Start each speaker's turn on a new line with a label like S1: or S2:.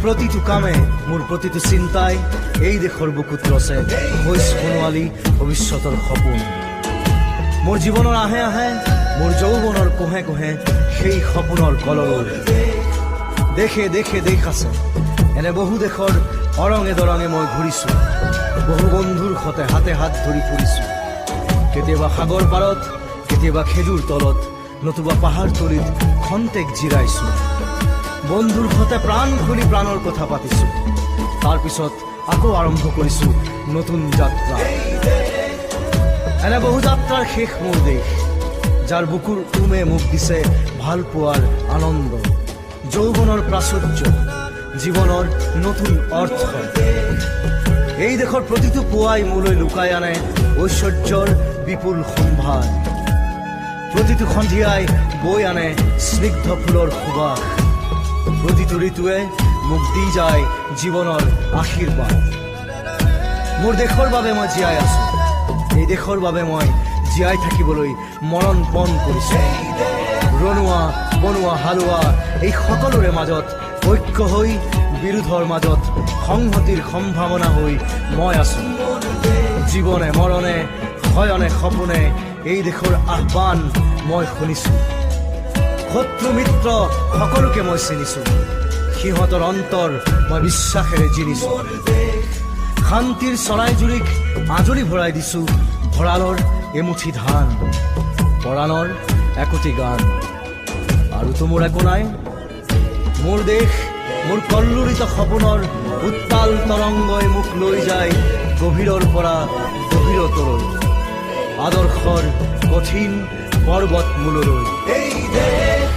S1: প্ৰতিটো কামে মোৰ প্ৰতিটো চিন্তাই এই দেশৰ বুকুত ৰচে হৈছ সোণোৱালী ভৱিষ্যতৰ সপোন। মোৰ জীৱনৰ আহে আহে মোৰ যৌৱনৰ কোহে কোহে সেই সপোনৰ কলৰৱ। দেশে দেশে দেশ আছে, এনে বহু দেশৰ অৰঙে দৰঙে মই ঘূৰিছোঁ। বহু বন্ধুৰ সতে হাতে হাত ধৰি ফুৰিছোঁ। কেতিয়াবা সাগৰ পাৰত, কেতিয়াবা খেজুৰ তলত, নতুবা পাহাৰ তলিত খন্তেক জিৰাইছোঁ। বন্ধুৰ সতে প্ৰাণ খুলি প্ৰাণৰ কথা পাতিছোঁ। তাৰপিছত আকৌ আৰম্ভ কৰিছোঁ নতুন যাত্ৰা। এনে বহু যাত্ৰাৰ শেষ মোৰ দেশ, যাৰ বুকুৰ উমে মোক দিছে ভাল পোৱাৰ আনন্দ, যৌৱনৰ প্ৰাচুৰ্য, জীৱনৰ নতুন অৰ্থ। এই দেশৰ প্ৰতিটো পুৱাই মোলৈ লুকাই আনে ঐশ্বৰ্যৰ বিপুল সম্ভাৰ। প্ৰতিটো সন্ধিয়াই বৈ আনে স্নিগ্ধ ফুলৰ সুবাস। প্ৰতিটো ঋতুৱে মোক দি যায় জীৱনৰ আশীৰ্বাদ। মোৰ দেশৰ বাবে মই জীয়াই আছো, এই দেশৰ বাবে মই জীয়াই থাকিবলৈ মৰণ পণ কৰিছো। ৰণুৱা বনোৱা হালোৱা এই সকলোৰে মাজত ঐক্য হৈ, বিৰোধৰ মাজত সংহতিৰ সম্ভাৱনা হৈ মই আছো। জীৱনে মৰণে শয়নে সপোনে এই দেশৰ আহ্বান মই শুনিছো। শত্ৰু মিত্ৰ সকলোকে মই চিনিছো, সিহঁতৰ অন্তৰ মই বিশ্বাসেৰে জিনিছো। শান্তিৰ চৰাইজুৰিক আজৰি ভৰাই দিছো ভঁৰালৰ এমুঠি ধান, পৰাণৰ একোটি গান। আৰুতো মোৰ একো নাই, মোৰ দেশ মোৰ কল্লোলিত সপোনৰ উত্তাল তৰংগই মোক লৈ যায় গভীৰৰ পৰা গভীৰতৰলৈ, আদৰ্শৰ কঠিন পৰ্বত মূললৈ। এই দেশ